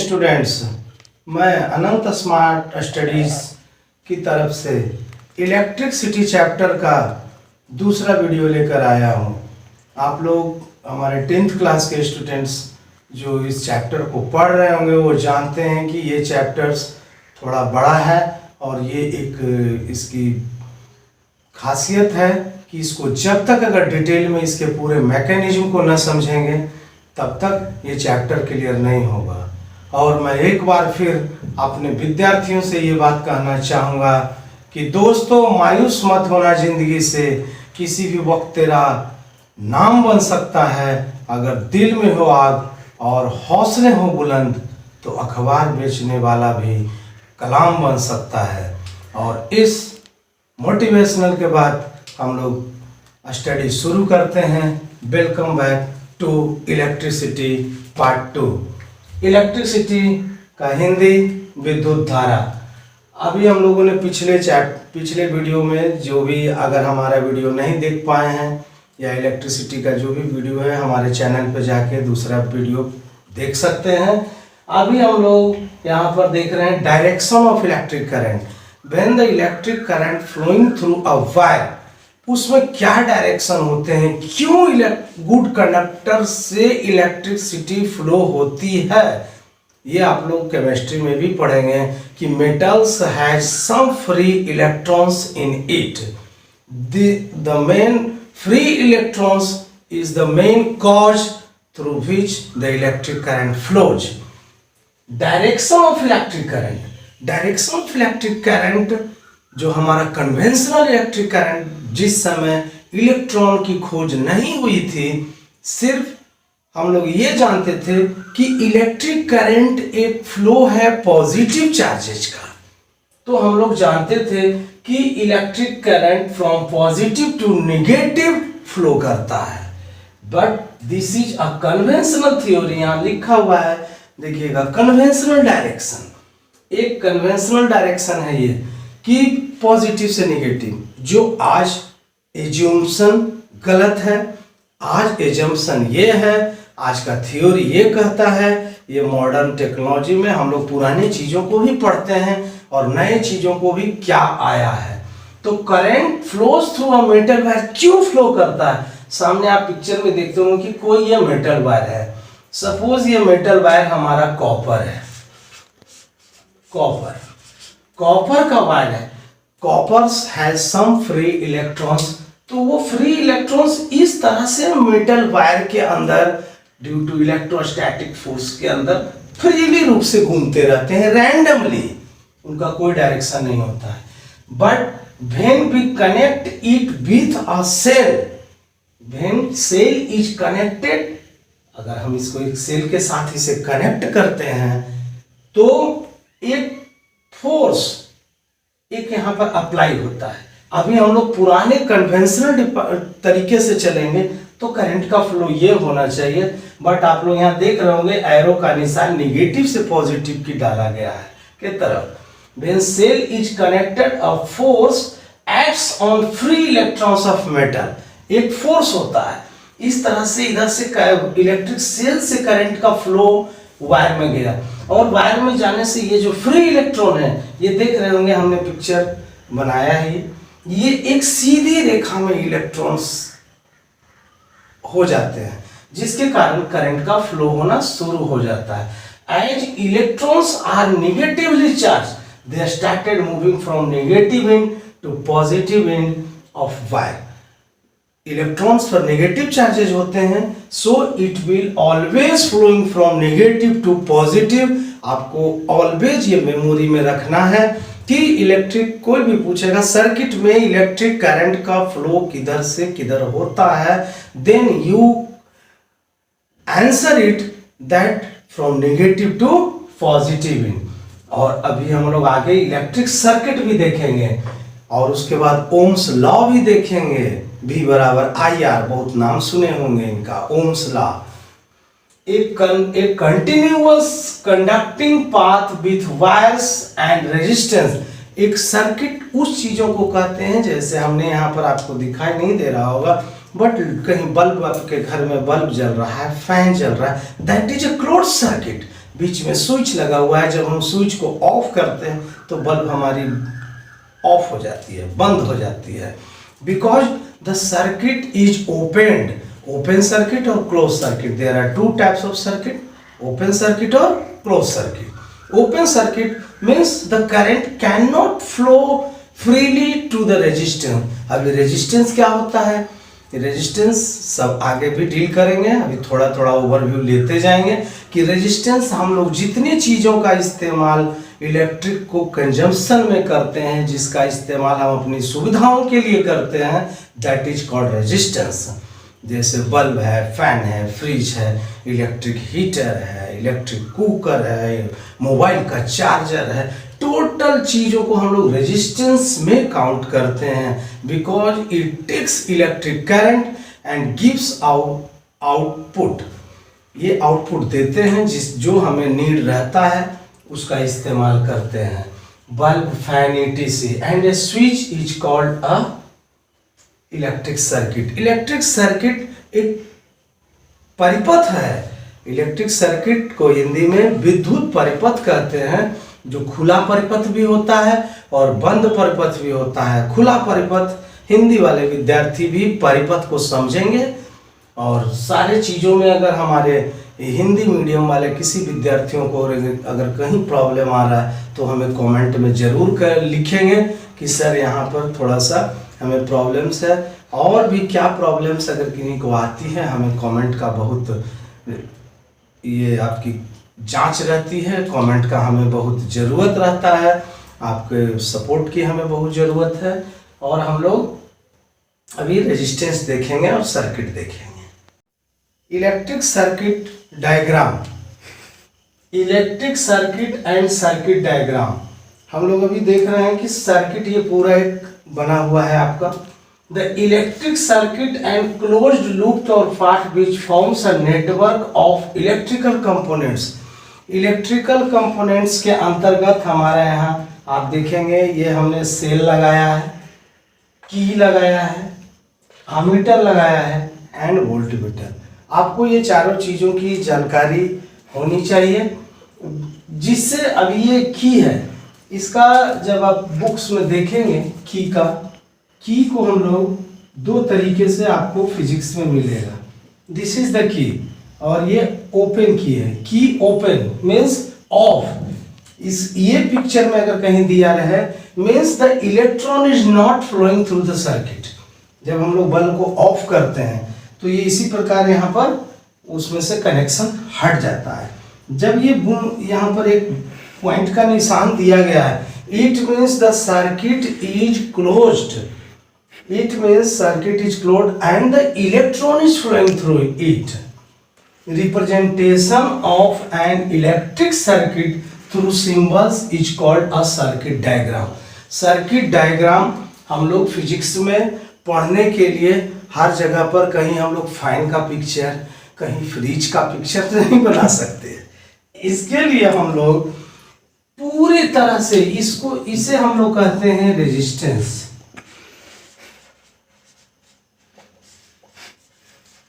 Students, मैं अनंत smart studies की तरफ से इलेक्ट्रिसिटी चैप्टर का दूसरा वीडियो लेकर आया हूँ। आप लोग हमारे 10th क्लास के स्टूडेंट्स जो इस चैप्टर को पढ़ रहे होंगे वो जानते हैं कि ये चैप्टर्स थोड़ा बड़ा है और ये एक इसकी खासियत है कि इसको जब तक अगर डिटेल में इसके पूरे मैकेनिज्म को न समझेंगे तब तक ये चैप्टर क्लियर नहीं होगा। और मैं एक बार फिर अपने विद्यार्थियों से ये बात कहना चाहूँगा कि दोस्तों, मायूस मत होना जिंदगी से। किसी भी वक्त तेरा नाम बन सकता है। अगर दिल में हो आग और हौसले हो बुलंद तो अखबार बेचने वाला भी कलाम बन सकता है। और इस मोटिवेशनल के बाद हम लोग स्टडी शुरू करते हैं। Welcome back to electricity part 2। Electricity का हिंदी विद्युत धारा। अभी हम लोगों ने पिछले वीडियो में जो भी, अगर हमारा वीडियो नहीं देख पाए हैं या इलेक्ट्रिसिटी का जो भी वीडियो है, हमारे चैनल पे जाके दूसरा वीडियो देख सकते हैं। अभी हम लोग यहाँ पर देख रहे हैं direction of electric current. When the electric current flowing through a wire, उसमें क्या डायरेक्शन होते हैं, क्यों गुड कंडक्टर से इलेक्ट्रिसिटी फ्लो होती है। ये आप लोग केमिस्ट्री में भी पढ़ेंगे कि metals has some free electrons in it. The main free electrons is the main cause through which the electric current flows. Direction of electric current, direction of electric current जो हमारा कन्वेंशनल इलेक्ट्रिक करंट, जिस समय electron की खोज नहीं हुई थी, सिर्फ हम लोग ये जानते थे कि इलेक्ट्रिक करंट एक फ्लो है पॉजिटिव चार्जेज का। तो हम लोग जानते थे कि electric current from positive to negative flow करता है। But this is a conventional theory. यहां लिखा हुआ है, देखिएगा, कन्वेंशनल डायरेक्शन। एक कन्वेंशनल डायरेक्शन है ये कि पॉजिटिव से नेगेटिव। जो आज एज्यूम्पशन गलत है, आज एजम्पशन ये है, आज का थ्योरी ये कहता है। ये मॉडर्न टेक्नोलॉजी में हम लोग पुरानी चीज़ों को भी पढ़ते हैं और नए चीज़ों को भी क्या आया है। तो current flows through a metal wire क्यों फ्लो करता है। सामने आप पिक्चर में देखते होंगे कि कोई ये मेटल वायर है। सपोज ये मेटल वायर हमारा कॉपर है, कॉपर का वायर है। Copper has some free electrons. तो वो फ्री इलेक्ट्रॉन्स इस तरह से मेटल वायर के अंदर ड्यू टू इलेक्ट्रोस्टैटिक फोर्स के अंदर फ्रीली रूप से घूमते रहते हैं, रैंडमली, उनका कोई डायरेक्शन नहीं होता है। But when we connect it with a cell, when cell is connected, अगर हम इसको एक सेल के साथ इसे कनेक्ट करते हैं तो एक फोर्स एक यहां पर अप्लाई होता है। अभी हम लोग पुराने कन्वेंशनल तरीके से चलेंगे तो करंट का फ्लो ये होना चाहिए। बट आप लोग यहां देख रहे होंगे एरो का निशान नेगेटिव से पॉजिटिव की डाला गया है के तरफ। When cell is connected, a force acts on free electrons of metal. एक फोर्स होता है इस तरह से, इधर से इलेक्ट्रिक सेल से करंट का फ्लो वायर में गया और वायर में जाने से ये जो फ्री इलेक्ट्रॉन है, ये देख रहे होंगे हमने पिक्चर बनाया है, ये एक सीधी रेखा में इलेक्ट्रॉन्स हो जाते हैं, जिसके कारण करंट का फ्लो होना शुरू हो जाता है। As electrons are negatively charge, they started moving from negative end to positive end of wire. Electrons पर नेगेटिव चार्जेज होते हैं, so it will always flowing from negative to positive. आपको ऑलवेज ये मेमोरी में रखना है कि इलेक्ट्रिक, कोई भी पूछेगा सर्किट में इलेक्ट्रिक करंट का फ्लो किधर से किधर होता है, then you answer it that from negative to positive. और अभी हम लोग आगे इलेक्ट्रिक सर्किट भी देखेंगे और उसके बाद ओम्स लॉ भी देखेंगे। V बराबर IR, बहुत नाम सुने होंगे इनका, ओम्स लॉ। एक continuous conducting path with wires and resistance. एक सर्किट उस चीजों को कहते हैं, जैसे हमने यहाँ पर आपको दिखाई नहीं दे रहा होगा, बट कहीं बल्ब, आपके घर में बल्ब जल रहा है, फैन चल रहा है, that is a closed circuit. बीच में स्विच लगा हुआ है, जब हम स्विच को ऑफ करते हैं तो बल्ब हमारी ऑफ हो जाती है, बंद हो जाती है, because the circuit is opened. Open circuit और close circuit, there are two types of circuit, open circuit और close circuit. Open circuit means the current can not flow freely to the resistance. अभी resistance क्या होता है, resistance सब आगे भी deal करेंगे, अभी थोड़ा थोड़ा ओवरव्यू लेते जाएंगे कि रेजिस्टेंस हम लोग जितनी चीज़ों का इस्तेमाल इलेक्ट्रिक को कंजम्पशन में करते हैं, जिसका इस्तेमाल हम अपनी सुविधाओं के लिए करते हैं, दैट इज कॉल्ड रेजिस्टेंस। जैसे बल्ब है, फैन है, फ्रिज है, इलेक्ट्रिक हीटर है, इलेक्ट्रिक कुकर है, मोबाइल का चार्जर है, टोटल चीज़ों को हम लोग रेजिस्टेंस में काउंट करते हैं, because it takes electric current and gives output. ये आउटपुट देते हैं जो हमें नीड रहता है उसका इस्तेमाल करते हैं। Bulb, fan, etc and A switch is called a electric circuit. Electric circuit एक परिपथ है। इलेक्ट्रिक सर्किट को हिंदी में विद्युत परिपथ कहते हैं, जो खुला परिपथ भी होता है और बंद परिपथ भी होता है। खुला परिपथ हिंदी वाले विद्यार्थी भी परिपथ को समझेंगे, और सारे चीज़ों में अगर हमारे हिंदी मीडियम वाले किसी विद्यार्थियों को अगर कहीं प्रॉब्लम आ रहा है तो हमें कमेंट में ज़रूर लिखेंगे कि सर यहाँ पर थोड़ा सा हमें प्रॉब्लम्स है, और भी क्या प्रॉब्लम्स अगर किन्हीं को आती है, हमें कमेंट का बहुत ये आपकी जांच रहती है, कमेंट का हमें बहुत ज़रूरत रहता है, आपके सपोर्ट की हमें बहुत ज़रूरत है। और हम लोग अभी रेजिस्टेंस देखेंगे और सर्किट देखेंगे। Electric circuit diagram, electric circuit and circuit diagram. हम लोग अभी देख रहे हैं कि सर्किट ये पूरा एक बना हुआ है आपका। The electric circuit and closed loop और part which forms a network of electrical components. Electrical components के अंतर्गत हमारे यहाँ आप देखेंगे ये हमने सेल लगाया है, की लगाया है, अमीटर लगाया है एंड वोल्टमीटर। आपको ये चारों चीज़ों की जानकारी होनी चाहिए, जिससे अभी ये की है, इसका जब आप बुक्स में देखेंगे की को हम लोग दो तरीके से आपको फिजिक्स में मिलेगा। दिस इज द की, और ये ओपन की है। की ओपन मीन्स ऑफ। इस ये पिक्चर में अगर कहीं दिया रहे means the electron is not flowing through the circuit. जब हम लोग बल्ब को ऑफ करते हैं तो ये इसी प्रकार यहाँ पर उसमें से कनेक्शन हट जाता है। जब ये यहाँ पर एक पॉइंट का निशान दिया गया है, it means the circuit is closed. It means circuit is closed and the electron is flowing through it. Representation of an electric circuit through symbols is called a circuit diagram. Circuit diagram हम लोग physics में पढ़ने के लिए हर जगह पर, कहीं हम लोग फैन का पिक्चर, कहीं फ्रिज का पिक्चर नहीं बना सकते। इसके लिए हम लोग पूरी तरह से इसे हम लोग कहते हैं रेजिस्टेंस।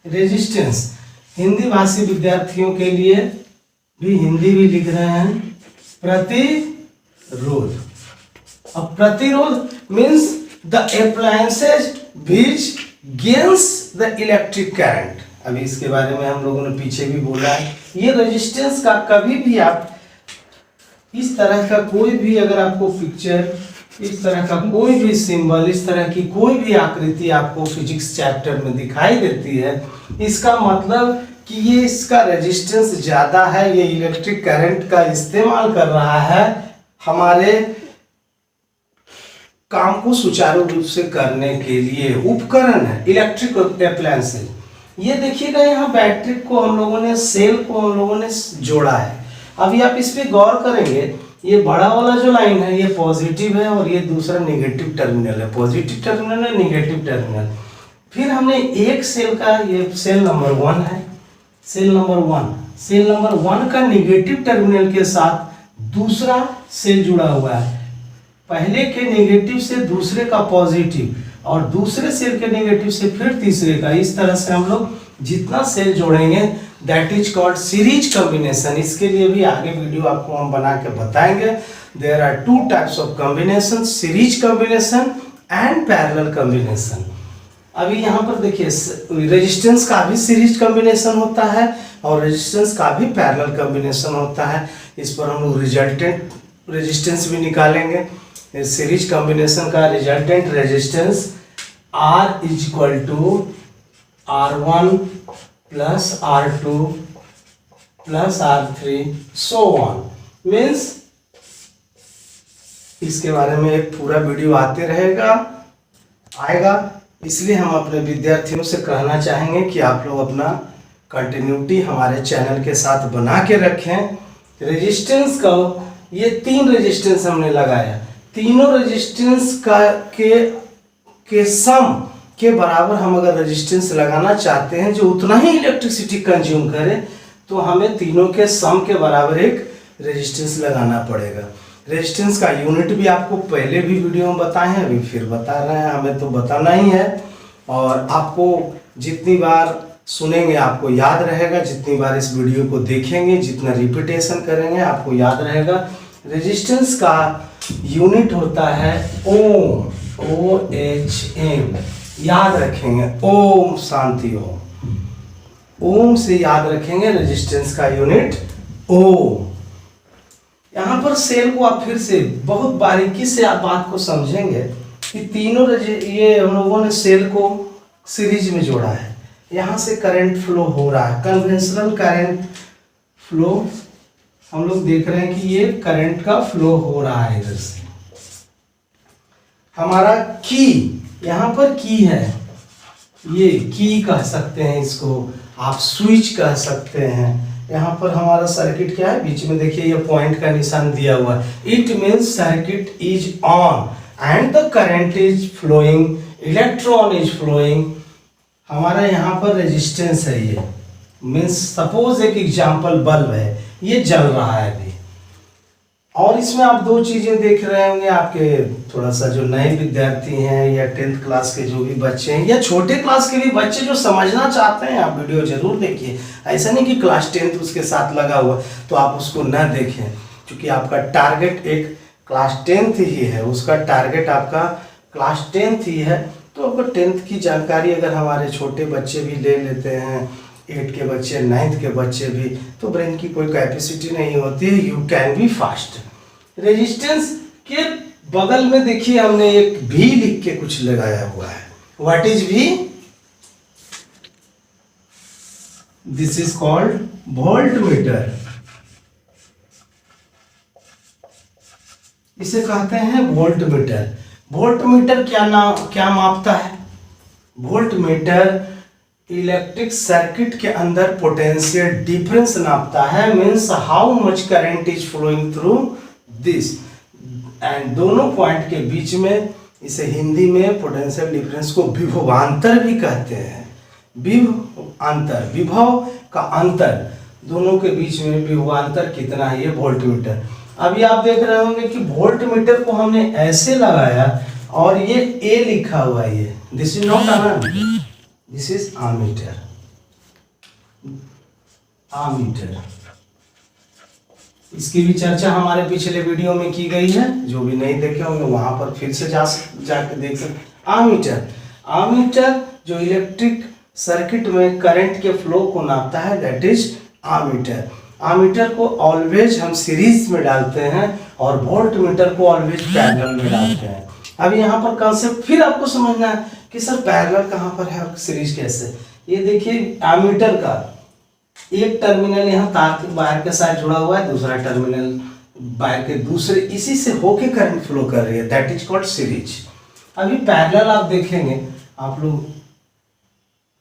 रेजिस्टेंस हिंदी भाषी विद्यार्थियों के लिए भी हिंदी भी लिख रहे हैं प्रतिरोध। अब प्रतिरोध means the appliances which gains the electric current. अभी इसके बारे में हम लोगों ने पीछे भी बोला है। ये रेजिस्टेंस का कभी भी आप इस तरह का कोई भी अगर आपको पिक्चर, इस तरह का कोई भी सिंबल, इस तरह की कोई भी आकृति आपको फिजिक्स चैप्टर में दिखाई देती है, इसका मतलब कि ये इसका रेजिस्टेंस ज़्यादा है, ये इलेक्ट्रिक करंट का इस्तेमाल कर रहा है हमारे काम को सुचारू रूप से करने के लिए। उपकरण है इलेक्ट्रिक अप्लायंसेज। ये देखिएगा यहाँ बैटरी को हम लोगों ने, सेल को हम लोगों ने जोड़ा है। अभी आप इस पे गौर करेंगे, ये बड़ा वाला जो लाइन है ये पॉजिटिव है और ये दूसरा नेगेटिव टर्मिनल है। पॉजिटिव टर्मिनल है, नेगेटिव टर्मिनल। फिर हमने एक सेल का, ये सेल नंबर 1 है, सेल नंबर 1 का नेगेटिव टर्मिनल के साथ दूसरा सेल जुड़ा हुआ है। पहले के नेगेटिव से दूसरे का पॉजिटिव, और दूसरे सेल के नेगेटिव से फिर तीसरे का। इस तरह से हम लोग जितना सेल जोड़ेंगे that is called series combination. इसके लिए भी आगे वीडियो आपको हम बना के बताएंगे। There are two types of combination, series combination and parallel combination. अभी यहाँ पर देखिए रेजिस्टेंस का भी सीरीज कॉम्बिनेशन होता है और रेजिस्टेंस का भी पैरेलल कॉम्बिनेशन होता है। इस पर हम लोग रिजल्टेंट रेजिस्टेंस भी निकालेंगे। सीरीज कॉम्बिनेशन का resultant resistance R is equal to R1 plus R2 plus R3 so on. Means इसके बारे में एक पूरा वीडियो आते रहेगा आएगा, इसलिए हम अपने विद्यार्थियों से कहना चाहेंगे कि आप लोग अपना कंटिन्यूटी हमारे चैनल के साथ बना के रखें। रेजिस्टेंस का ये 3 रेजिस्टेंस हमने लगाया, तीनों रेजिस्टेंस के सम के बराबर हम अगर रेजिस्टेंस लगाना चाहते हैं जो उतना ही इलेक्ट्रिसिटी कंज्यूम करे, तो हमें तीनों के सम के बराबर एक रेजिस्टेंस लगाना पड़ेगा। रेजिस्टेंस का यूनिट भी आपको पहले भी वीडियो में बताए हैं, अभी फिर बता रहे हैं, हमें तो बताना ही है। और आपको जितनी बार सुनेंगे आपको याद रहेगा, जितनी बार इस वीडियो को देखेंगे, जितना रिपीटेशन करेंगे आपको याद रहेगा। रेजिस्टेंस का यूनिट होता है ओम, OHM, याद रखेंगे, ओम शांति ओम, ओम से याद रखेंगे रेजिस्टेंस का यूनिट ओम। यहाँ पर सेल को आप फिर से बहुत बारीकी से आप बात को समझेंगे कि तीनों ये हम लोगों ने सेल को सीरीज में जोड़ा है। यहाँ से करंट फ्लो हो रहा है, कन्वेंशनल करंट फ्लो हम लोग देख रहे हैं कि ये करंट का फ्लो हो रहा है इधर से। हमारा की, यहाँ पर की है, ये की कह सकते हैं इसको, आप स्विच कह सकते हैं। यहाँ पर हमारा सर्किट क्या है, बीच में देखिए ये पॉइंट का निशान दिया हुआ है। It means circuit is on and the current is flowing, electron is flowing. हमारा यहाँ पर रेजिस्टेंस है, ये मीन्स सपोज एक एग्जाम्पल बल्ब है, ये जल रहा है अभी। और इसमें आप 2 चीजें देख रहे होंगे, आपके थोड़ा सा जो नए विद्यार्थी हैं या 10th क्लास के जो भी बच्चे हैं या छोटे क्लास के भी बच्चे जो समझना चाहते हैं, आप वीडियो जरूर देखिए। ऐसा नहीं कि क्लास 10th उसके साथ लगा हुआ तो आप उसको न देखें, क्योंकि आपका टारगेट एक क्लास 10th ही है, उसका टारगेट आपका क्लास 10th ही है। तो आपको 10th की जानकारी अगर हमारे छोटे बच्चे भी ले लेते हैं, 8 के बच्चे, 9th के बच्चे भी, तो ब्रेन की कोई कैपेसिटी नहीं होती है, you can be fast. Resistance के बगल में देखिए हमने एक भी लिख के कुछ लगाया हुआ है। व्हाट इज भी? This is called voltmeter. इसे कहते हैं वोल्टमीटर। वोल्टमीटर क्या मापता है? वोल्टमीटर इलेक्ट्रिक सर्किट के अंदर पोटेंशियल डिफरेंस नापता है, means how much current is flowing through this, and दोनों पॉइंट के बीच में, इसे हिंदी में पोटेंशियल डिफरेंस को विभवांतर भी कहते हैं। विभवांतर, विभव का अंतर, दोनों के बीच में विभवांतर कितना है, ये वोल्टमीटर। अभी आप देख रहे होंगे कि वोल्टमीटर को हमने ऐसे लगाया और ये ए लिखा हुआ है, ये this is not an, this is ammeter. Ammeter, इसकी भी चर्चा हमारे पिछले वीडियो में की गई है, जो भी नहीं देखे होंगे वहां पर फिर से जाके देख सकते। आमीटर, आमीटर जो इलेक्ट्रिक सर्किट में करंट के फ्लो को नापता है, दैट इज आमीटर। आमीटर को ऑलवेज हम सीरीज में डालते हैं और वोल्टमीटर को ऑलवेज पैरेलल में डालते हैं। अब यहाँ पर कॉन्सेप्ट फिर आपको समझना है कि सर पैरेलल कहाँ पर है और सीरीज कैसे। ये देखिए एमीटर का एक टर्मिनल यहाँ तार के वायर के साथ जुड़ा हुआ है, दूसरा टर्मिनल वायर के दूसरे, इसी से होके करंट फ्लो कर रही है, दैट इज कॉल्ड सीरीज। अभी पैरेलल आप देखेंगे, आप लोग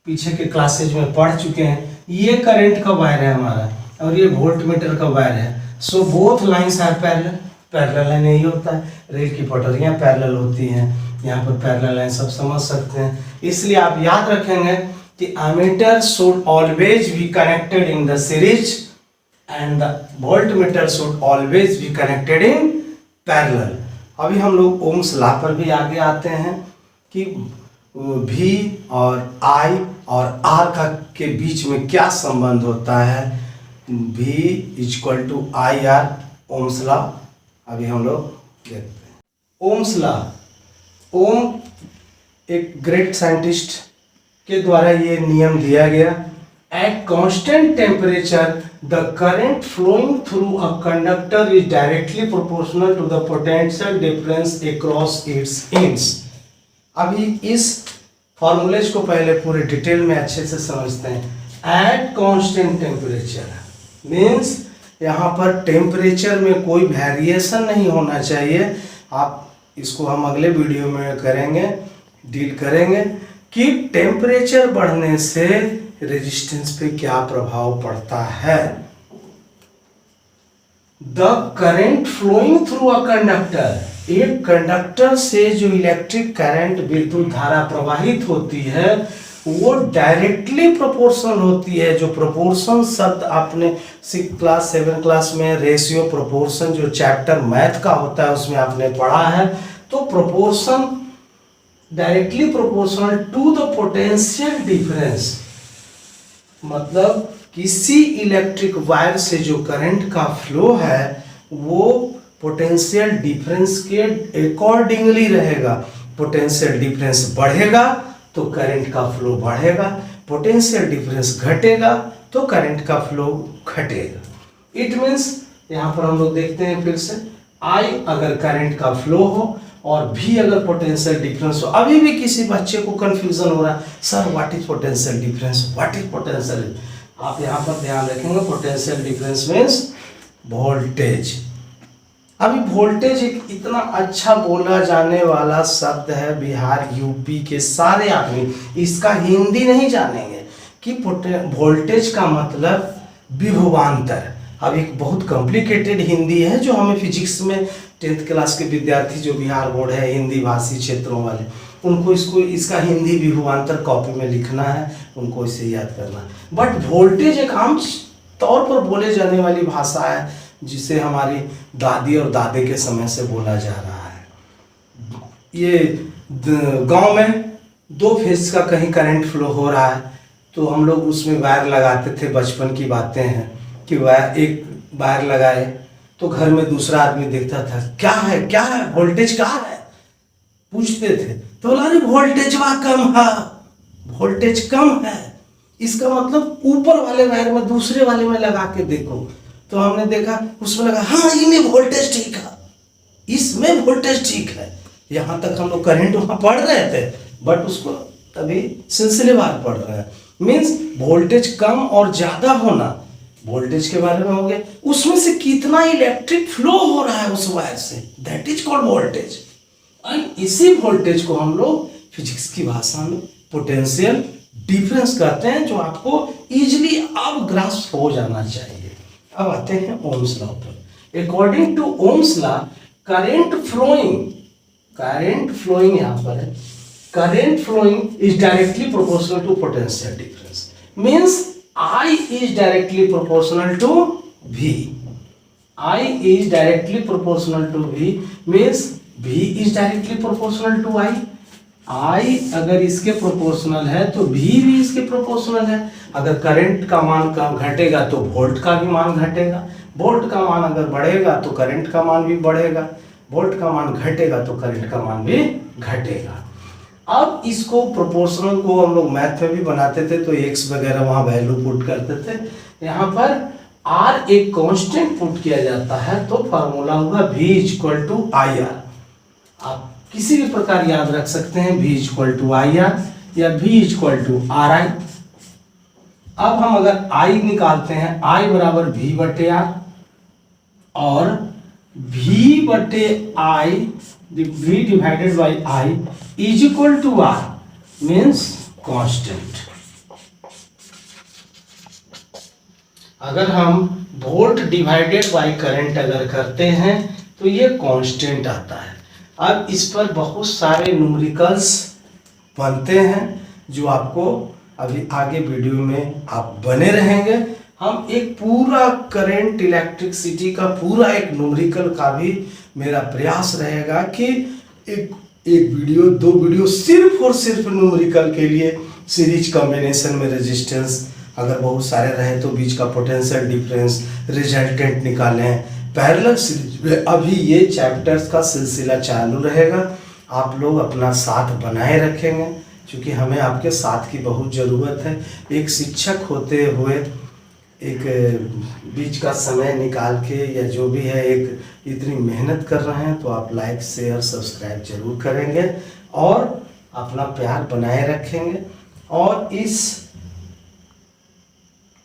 पीछे के क्लासेज में पढ़ चुके हैं, ये करंट का वायर है हमारा और ये वोल्टमीटर का वायर है। So both lines are parallel. Parallel line यही होता है, रेल की पटरियां पैरेलल होती हैं, यहाँ पर पैरेलल लाइन सब समझ सकते हैं। इसलिए आप याद रखेंगे कि ammeter should always be connected in the series and the voltmeter should always be connected in parallel। अभी हम लोग ओम्स लॉ पर भी आगे आते हैं कि भी और आई और आर का के बीच में क्या संबंध होता है, V equal to I R, Ohm's law अभी हम लोग देखते हैं। ओम्स लॉ, ओम एक ग्रेट साइंटिस्ट के द्वारा ये नियम दिया गया, at constant temperature the current flowing through a conductor is directly proportional to the potential difference across its ends. अभी इस फॉर्मूलेज को पहले पूरे डिटेल में अच्छे से समझते हैं। एट कांस्टेंट टेम्परेचर मीन्स यहाँ पर टेम्परेचर में कोई वेरिएशन नहीं होना चाहिए। आप इसको हम अगले वीडियो में करेंगे, डील करेंगे कि टेम्परेचर बढ़ने से रेजिस्टेंस पे क्या प्रभाव पड़ता है। The current flowing through a conductor, एक कंडक्टर से जो इलेक्ट्रिक करंट विद्युत धारा प्रवाहित होती है वो डायरेक्टली प्रोपोर्शनल होती है। जो प्रोपोर्शन शब्द आपने 6 क्लास 7 क्लास में रेशियो प्रोपोर्शन जो चैप्टर मैथ का होता है उसमें आपने पढ़ा है, तो proportion directly proportional to the potential difference, मतलब किसी इलेक्ट्रिक वायर से जो करंट का फ्लो है वो पोटेंशियल डिफरेंस के अकॉर्डिंगली रहेगा। पोटेंशियल डिफरेंस बढ़ेगा तो करंट का फ्लो बढ़ेगा, पोटेंशियल डिफरेंस घटेगा तो करंट का फ्लो घटेगा। इट मीन्स यहाँ पर हम लोग देखते हैं फिर से, आई अगर करंट का फ्लो हो और भी अगर पोटेंशियल डिफरेंस हो। अभी भी किसी बच्चे को कंफ्यूजन हो रहा है, sir what is potential difference, what is potential. आप यहाँ पर ध्यान रखेंगे, पोटेंशियल डिफरेंस मीन्स वोल्टेज। अभी वोल्टेज एक इतना अच्छा बोला जाने वाला शब्द है, बिहार यूपी के सारे आदमी इसका हिंदी नहीं जानेंगे कि वोल्टेज का मतलब विभवांतर। अब एक बहुत कॉम्प्लिकेटेड हिंदी है जो हमें फिजिक्स में 10th क्लास के विद्यार्थी जो बिहार बोर्ड है हिंदी भाषी क्षेत्रों वाले, उनको इसका हिंदी विभवांतर कॉपी में लिखना है, उनको इसे याद करना है। बट वोल्टेज एक आम तौर पर बोले जाने वाली भाषा है जिसे हमारी दादी और दादे के समय से बोला जा रहा है। ये गांव में 2 फेज का कहीं करंट फ्लो हो रहा है तो हम लोग उसमें वायर लगाते थे, बचपन की बातें हैं कि वायर एक वायर लगाए तो घर में दूसरा आदमी देखता था, क्या है वोल्टेज कहाँ है, पूछते थे तो बोला अरे वोल्टेज कम है, वोल्टेज कम है। इसका मतलब ऊपर वाले वायर में दूसरे वाले में लगा के देखो, तो हमने देखा उसमें लगा हाँ इनमें वोल्टेज ठीक है, इसमें वोल्टेज ठीक है। यहाँ तक हम लोग करंट वहाँ पढ़ रहे थे बट उसको अभी सिलसिलेवार पढ़ रहे हैं। मीन्स वोल्टेज कम और ज्यादा होना, वोल्टेज के बारे में हो गया, उसमें से कितना इलेक्ट्रिक फ्लो हो रहा है उस वायर से, दैट इज कॉल्ड वोल्टेज। और इसी वोल्टेज को हम लोग फिजिक्स की भाषा में पोटेंशियल डिफरेंस कहते हैं, जो आपको इजीली अब ग्रास्प हो जाना चाहिए। अब आते हैं ओम्स लॉ पर। According to Ohm's law current flowing यहाँ पर है, current flowing is directly proportional to potential difference. Means I is directly proportional to V. I is directly proportional to V means V is directly proportional to I. I अगर इसके proportional है तो V भी इसके proportional है। अगर current का मान कम घटेगा तो वोल्ट का भी मान घटेगा, वोल्ट का मान अगर बढ़ेगा तो करंट का मान भी बढ़ेगा, वोल्ट का मान घटेगा तो करंट का मान भी घटेगा। अब इसको प्रोपोर्शनल को हम लोग मैथ में भी बनाते थे तो एक्स वगैरह वहां वैल्यू पुट करते थे, यहाँ पर आर एक कांस्टेंट पुट किया जाता है तो फार्मूला होगा V equal to I R. आप किसी भी प्रकार याद रख सकते हैं V equal to I R या V equal to R I. अब हम अगर I निकालते हैं, I बराबर V बटे आर और V बटे I V divided by I is equal to R means constant. अगर हम वोल्ट डिवाइडेड बाई करंट अगर करते हैं तो ये कांस्टेंट आता है। अब इस पर बहुत सारे न्यूमेरिकल्स बनते हैं जो आपको अभी आगे वीडियो में आप बने रहेंगे। हम एक पूरा करंट इलेक्ट्रिसिटी का पूरा एक न्यूमेरिकल का भी मेरा प्रयास रहेगा कि एक वीडियो, 2 वीडियो सिर्फ और सिर्फ न्यूमेरिकल के लिए, सीरीज कॉम्बिनेशन में रेजिस्टेंस अगर बहुत सारे रहे तो बीच का पोटेंशियल डिफरेंस, रिजल्टेंट निकालें। पैरेलल सीरीज में अभी ये चैप्टर्स का सिलसिला चालू रहेगा। आप लोग अपना साथ बनाए रखेंगे क्योंकि हमें आपके साथ की बहुत ज़रूरत है। एक शिक्षक होते हुए एक बीच का समय निकाल के या जो भी है एक इतनी मेहनत कर रहे हैं, तो आप लाइक शेयर सब्सक्राइब जरूर करेंगे और अपना प्यार बनाए रखेंगे और इस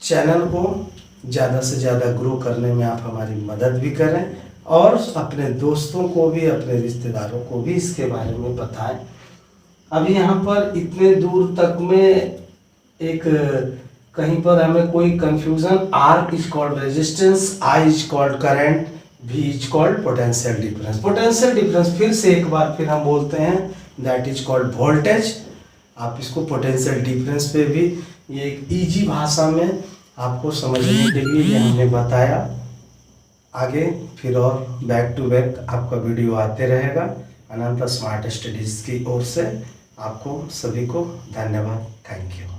चैनल को ज़्यादा से ज़्यादा ग्रो करने में आप हमारी मदद भी करें और अपने दोस्तों को भी, अपने रिश्तेदारों को भी इसके बारे में बताएं। अभी यहाँ पर इतने दूर तक में एक कहीं पर हमें कोई confusion, R is called resistance, I is called current, V is called potential difference. Potential difference फिर से एक बार फिर हम बोलते हैं दैट इज कॉल्ड वोल्टेज। आप इसको पोटेंशियल डिफरेंस पे भी ये एक इजी भाषा में आपको समझने के लिए ये हमने बताया। आगे फिर और बैक टू बैक आपका वीडियो आते रहेगा। अनंत स्मार्ट स्टडीज की ओर से आपको सभी को धन्यवाद। Thank you.